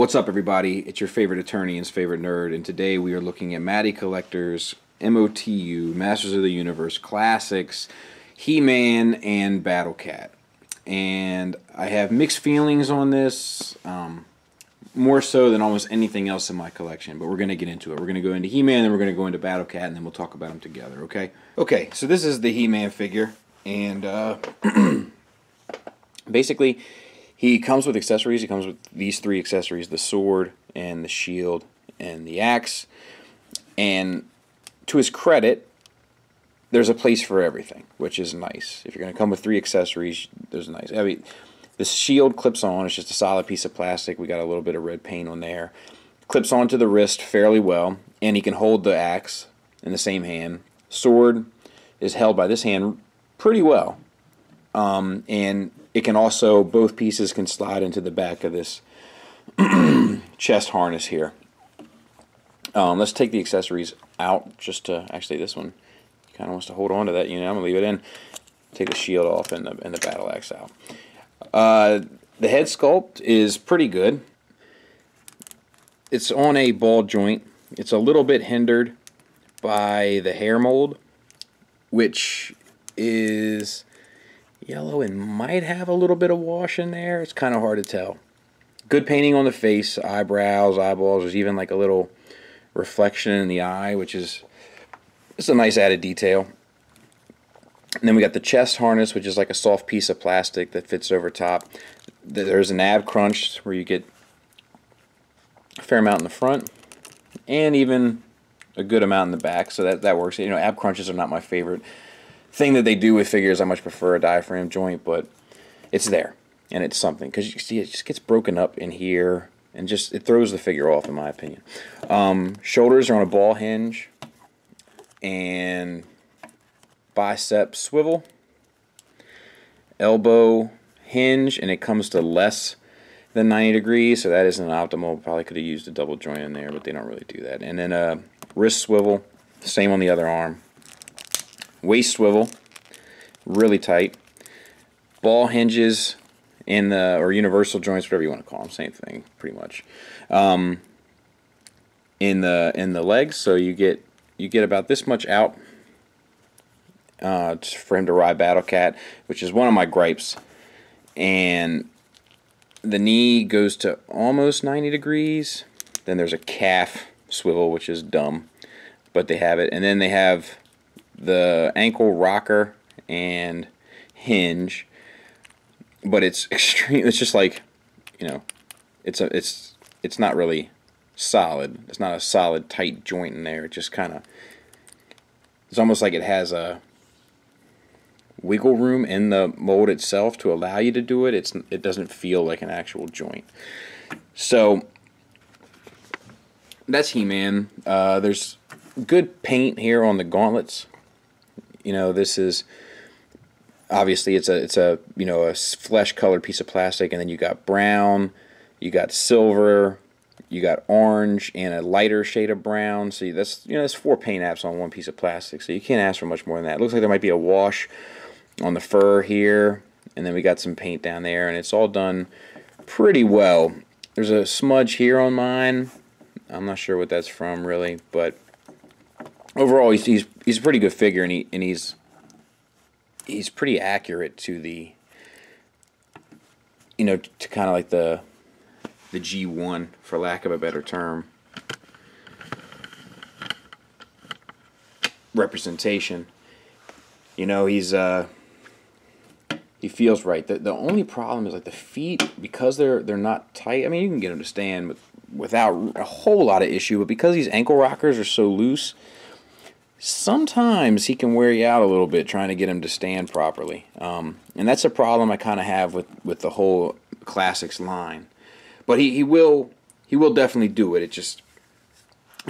What's up, everybody? It's your favorite attorney and favorite nerd, and today we are looking at Matty Collector's MOTU, Masters of the Universe Classics, He-Man, and Battlecat. And I have mixed feelings on this, more so than almost anything else in my collection, but we're going to get into it. We're going to go into He-Man, then we're going to go into Battlecat, and then we'll talk about them together, okay? Okay, so this is the He-Man figure, and basically, he comes with accessories. He comes with these three accessories: the sword and the shield and the axe. And to his credit, there's a place for everything, which is nice. If you're going to come with three accessories, there's nice. I mean, the shield clips on. It's just a solid piece of plastic. We got a little bit of red paint on there. Clips onto the wrist fairly well, and he can hold the axe in the same hand. Sword is held by this hand pretty well. And it can also, both pieces can slide into the back of this chest harness here. Let's take the accessories out just to, actually this one kind of wants to hold on to that unit. I'm going to leave it in. Take the shield off and the battle axe out. The head sculpt is pretty good. It's on a ball joint. It's a little bit hindered by the hair mold, which is yellow and might have a little bit of wash in there. It's kind of hard to tell. Good painting on the face, eyebrows, eyeballs. There's even like a little reflection in the eye, which is just a nice added detail. And then we got the chest harness, which is like a soft piece of plastic that fits over top. There's an ab crunch where you get a fair amount in the front and even a good amount in the back, so that works. You know, ab crunches are not my favorite thing that they do with figures. I much prefer a diaphragm joint, but it's there, and it's something, because you see it just gets broken up in here, and just it throws the figure off, in my opinion. Shoulders are on a ball hinge, and bicep swivel, elbow hinge, and it comes to less than 90 degrees, so that isn't optimal. Probably could have used a double joint in there, but they don't really do that. And then wrist swivel, same on the other arm. Waist swivel, really tight. Ball hinges in the, or universal joints, whatever you want to call them, same thing, pretty much. In the legs, so you get about this much out for him to ride Battlecat, which is one of my gripes. And the knee goes to almost 90 degrees. Then there's a calf swivel, which is dumb, but they have it. And then they have the ankle rocker and hinge, but it's extreme. It's just like, you know, it's not really solid. It's not a solid tight joint in there. It just kind of, it's almost like it has a wiggle room in the mold itself to allow you to do it. It doesn't feel like an actual joint. So that's He-Man. There's good paint here on the gauntlets. You know, this is obviously it's a you know, a flesh colored piece of plastic, and then you got brown, you got silver, you got orange, and a lighter shade of brown. So that's, you know, that's 4 paint apps on one piece of plastic. So you can't ask for much more than that. It looks like there might be a wash on the fur here, and then we got some paint down there, and it's all done pretty well. There's a smudge here on mine. I'm not sure what that's from really, but overall, he's a pretty good figure, and he's pretty accurate to the, you know, to kind of like the G1, for lack of a better term, representation. You know, he feels right. The only problem is like the feet, because they're not tight. I mean, you can get him to stand without a whole lot of issue, but because these ankle rockers are so loose, sometimes he can wear you out a little bit trying to get him to stand properly. And that's a problem I kind of have with the whole Classics line. But he will definitely do it. It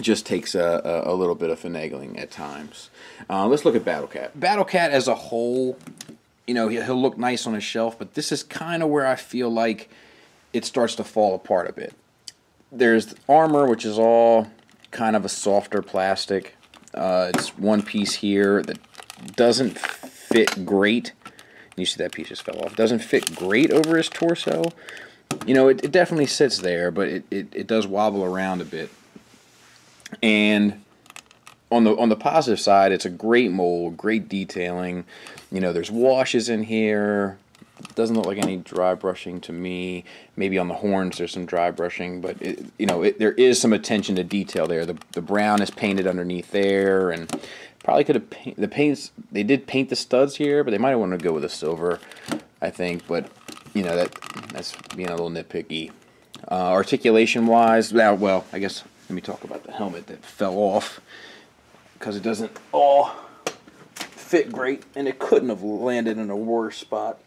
just takes a little bit of finagling at times. Let's look at Battlecat. Battlecat as a whole, you know, he'll look nice on a shelf, but this is kind of where I feel like it starts to fall apart a bit. There's armor, which is all kind of a softer plastic. It's one piece here that doesn't fit great. You see that piece just fell off. It doesn't fit great over his torso, you know, it definitely sits there, but it does wobble around a bit. And on the positive side, it's a great mold, great detailing. You know, there's washes in here. Doesn't look like any dry brushing to me. Maybe on the horns there's some dry brushing, but there is some attention to detail there. The brown is painted underneath there, and probably could have they did paint the studs here, but they might have wanted to go with a silver, I think. But you know, that's being a little nitpicky. Articulation wise, well, I guess let me talk about the helmet that fell off, because it doesn't all fit great, and it couldn't have landed in a worse spot.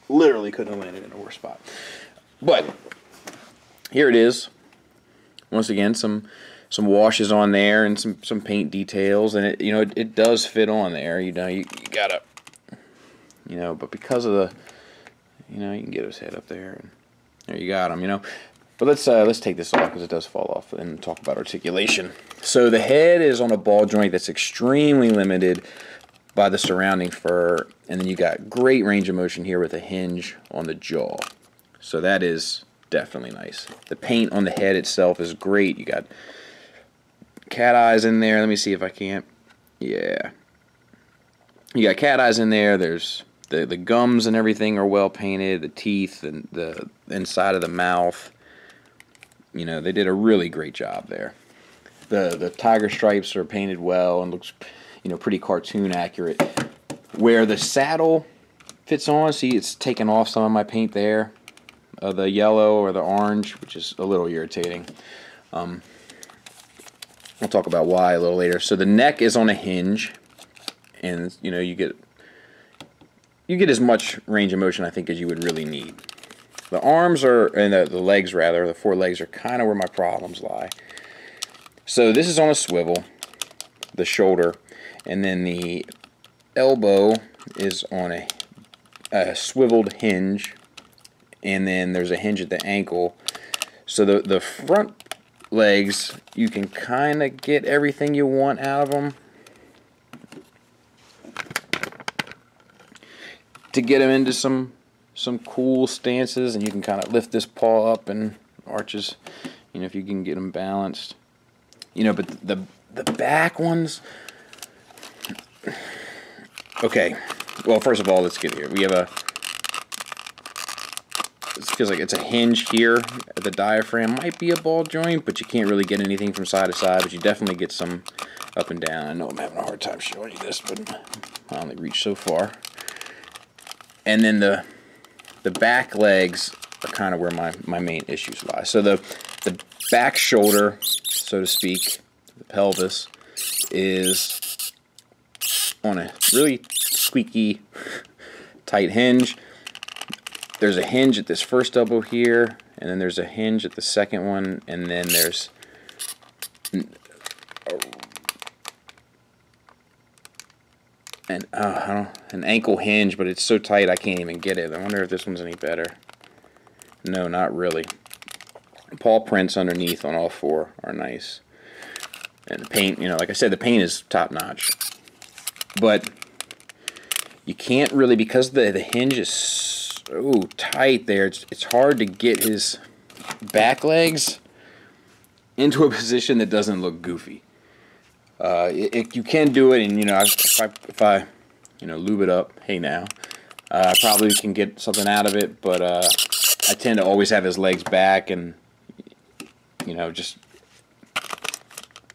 Literally couldn't have landed in a worse spot. But here it is. Once again, some washes on there and some paint details, and it does fit on there. You gotta, but because of the, you can get his head up there, and there you got him. But let's take this off because it does fall off, and talk about articulation. So the head is on a ball joint that's extremely limited by the surrounding fur, and then you got great range of motion here with a hinge on the jaw. So that is definitely nice. The paint on the head itself is great. You got cat eyes in there. Let me see if I can't. Yeah. You got cat eyes in there. There's the gums and everything are well painted. The teeth and the inside of the mouth. They did a really great job there. The tiger stripes are painted well and looks pretty cartoon accurate. Where the saddle fits on, see, it's taken off some of my paint there, the yellow or the orange, which is a little irritating. We'll talk about why a little later. So the neck is on a hinge, and you get as much range of motion, I think, as you would really need. The arms and the legs rather, the four legs are kind of where my problems lie. So this is on a swivel, the shoulder. And then the elbow is on a swiveled hinge, and then there's a hinge at the ankle. So the front legs, you can kind of get everything you want out of them. To get them into some cool stances, and you can kind of lift this paw up and arches, if you can get them balanced. But the back ones. Okay, well, first of all, let's get here. We have it feels like it's a hinge here at the diaphragm. Might be a ball joint, but you can't really get anything from side to side, but you definitely get some up and down. I know I'm having a hard time showing you this, but I only reach so far. And then the back legs are kind of where my main issues lie. So the back shoulder, so to speak, the pelvis, is on a really squeaky tight hinge. There's a hinge at this first elbow here, and then there's a hinge at the second one, and then there's an ankle hinge, but it's so tight I can't even get it. I wonder if this one's any better. No, not really. Paw prints underneath on all four are nice. And the paint, like I said, the paint is top notch. But you can't really, because the hinge is so tight there, it's hard to get his back legs into a position that doesn't look goofy. You can do it, and if I lube it up, hey now, I probably can get something out of it. But I tend to always have his legs back, and it's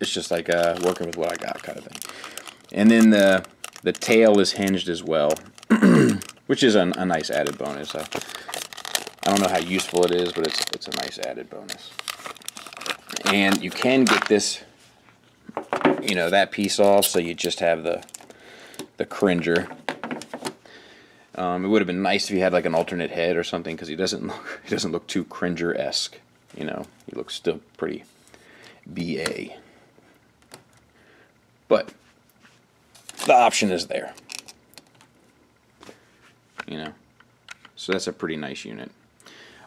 just like working with what I got kind of thing. And then the tail is hinged as well, which is a nice added bonus. I don't know how useful it is, but it's a nice added bonus. And you can get this, that piece off, so you just have the cringer. It would have been nice if you had like an alternate head or something, because he doesn't look too cringer-esque. He looks still pretty BA. But the option is there. So that's a pretty nice unit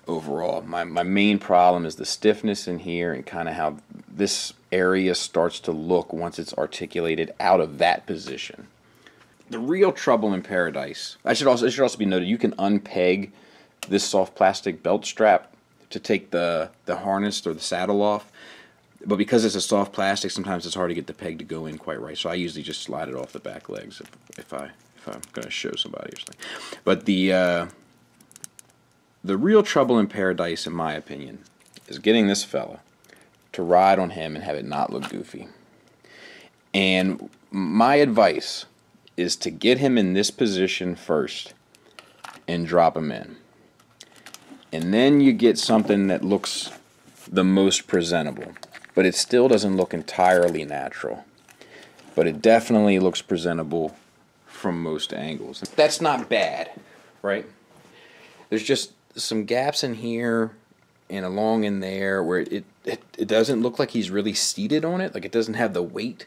overall. My main problem is the stiffness in here, and kind of how this area starts to look once it's articulated out of that position. The real trouble in paradise, it should also be noted, you can unpeg this soft plastic belt strap to take the harness or the saddle off. But because it's a soft plastic, sometimes it's hard to get the peg to go in quite right. So I usually just slide it off the back legs if I'm going to show somebody or something. But the real trouble in paradise, in my opinion, is getting this fella to ride on him and have it not look goofy. And my advice is to get him in this position first and drop him in. And then you get something that looks the most presentable. But it still doesn't look entirely natural. But it definitely looks presentable from most angles. That's not bad, right? There's just some gaps in here and along in there where it doesn't look like he's really seated on it. Like, it doesn't have the weight.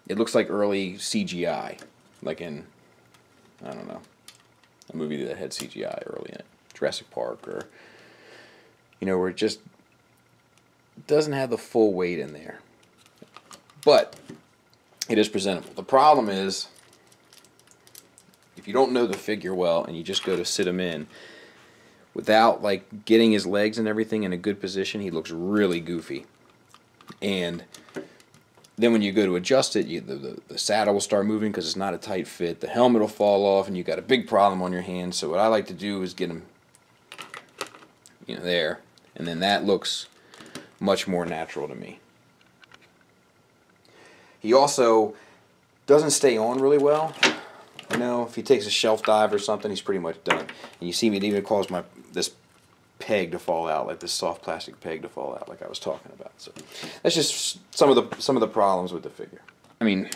It looks like early CGI. Like in, I don't know, a movie that had CGI early in it. Jurassic Park, or, you know, where it just doesn't have the full weight in there. But it is presentable. The problem is, if you don't know the figure well and you just go to sit him in, without like getting his legs and everything in a good position, he looks really goofy. And then when you go to adjust it, the saddle will start moving because it's not a tight fit. The helmet will fall off, and you've got a big problem on your hands. So what I like to do is get him, you know, there, and then that looks much more natural to me. He also doesn't stay on really well. You know, if he takes a shelf dive or something, he's pretty much done. And you see me, it even caused this peg to fall out, like this soft plastic peg to fall out, like I was talking about. So that's just some of the problems with the figure. I mean,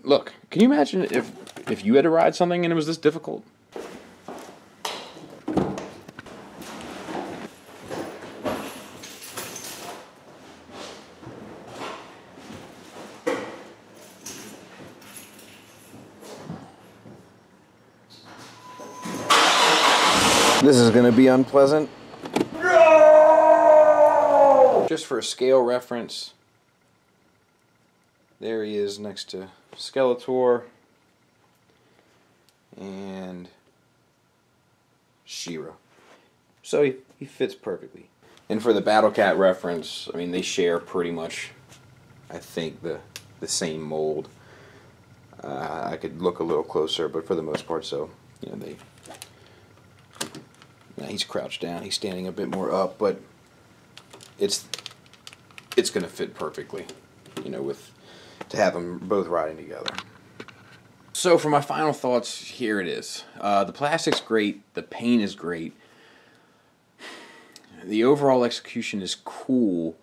look, can you imagine if you had to ride something and it was this difficult? This is going to be unpleasant. No! Just for a scale reference, there he is next to Skeletor and She-Ra. So he fits perfectly. And for the Battlecat reference, I mean, they share pretty much, I think, the same mold. I could look a little closer, but for the most part, so, you know, they... Now he's crouched down, he's standing a bit more up, but it's going to fit perfectly, you know, to have them both riding together. So for my final thoughts, here it is. The plastic's great, the paint is great, the overall execution is cool.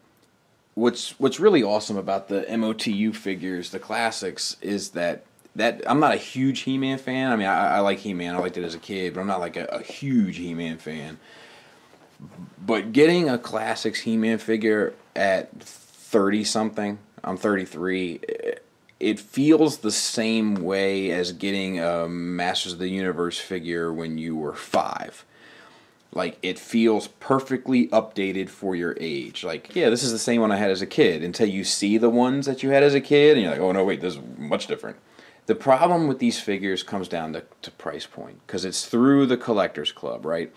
What's really awesome about the MOTU figures, the classics, is that I'm not a huge He-Man fan. I mean, I like He-Man. I liked it as a kid, but I'm not like a huge He-Man fan. But getting a classics He-Man figure at 30-something, I'm 33, it feels the same way as getting a Masters of the Universe figure when you were 5. Like, it feels perfectly updated for your age. Like, yeah, this is the same one I had as a kid, until you see the ones that you had as a kid, and you're like, oh, no, wait, this is much different. The problem with these figures comes down to price point, because it's through the Collectors Club, right?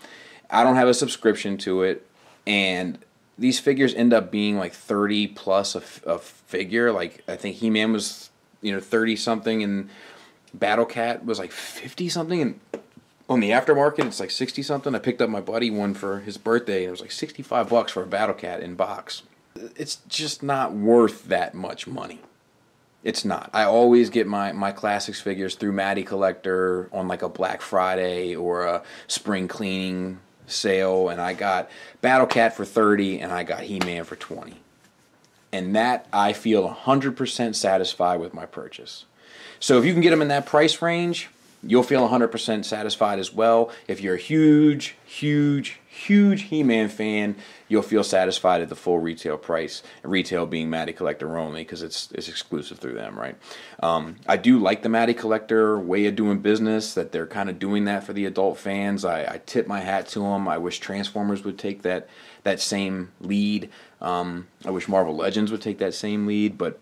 I don't have a subscription to it, and these figures end up being like 30 plus a figure. Like, I think He-Man was, you know, 30-something, and Battlecat was like 50-something, and on the aftermarket it's like 60-something. I picked up my buddy one for his birthday, and it was like $65 for a Battlecat in box. It's just not worth that much money. It's not. I always get my classics figures through Matty Collector on like a Black Friday or a spring cleaning sale, and I got Battlecat for $30 and I got He-Man for $20. And that, I feel 100% satisfied with my purchase. So if you can get them in that price range, you'll feel 100% satisfied as well. If you're a huge He-Man fan, you'll feel satisfied at the full retail price. Retail being Matty Collector only, because it's exclusive through them, right? I do like the Matty Collector way of doing business, that they're kind of doing that for the adult fans. I tip my hat to them. I wish Transformers would take that same lead. I wish Marvel Legends would take that same lead, but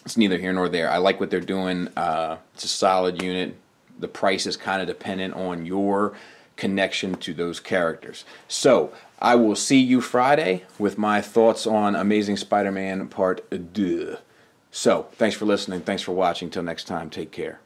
it's neither here nor there. I like what they're doing. It's a solid unit. the price is kind of dependent on your connection to those characters. So I will see you Friday with my thoughts on Amazing Spider-Man Part 2. So thanks for listening. Thanks for watching. Till next time, take care.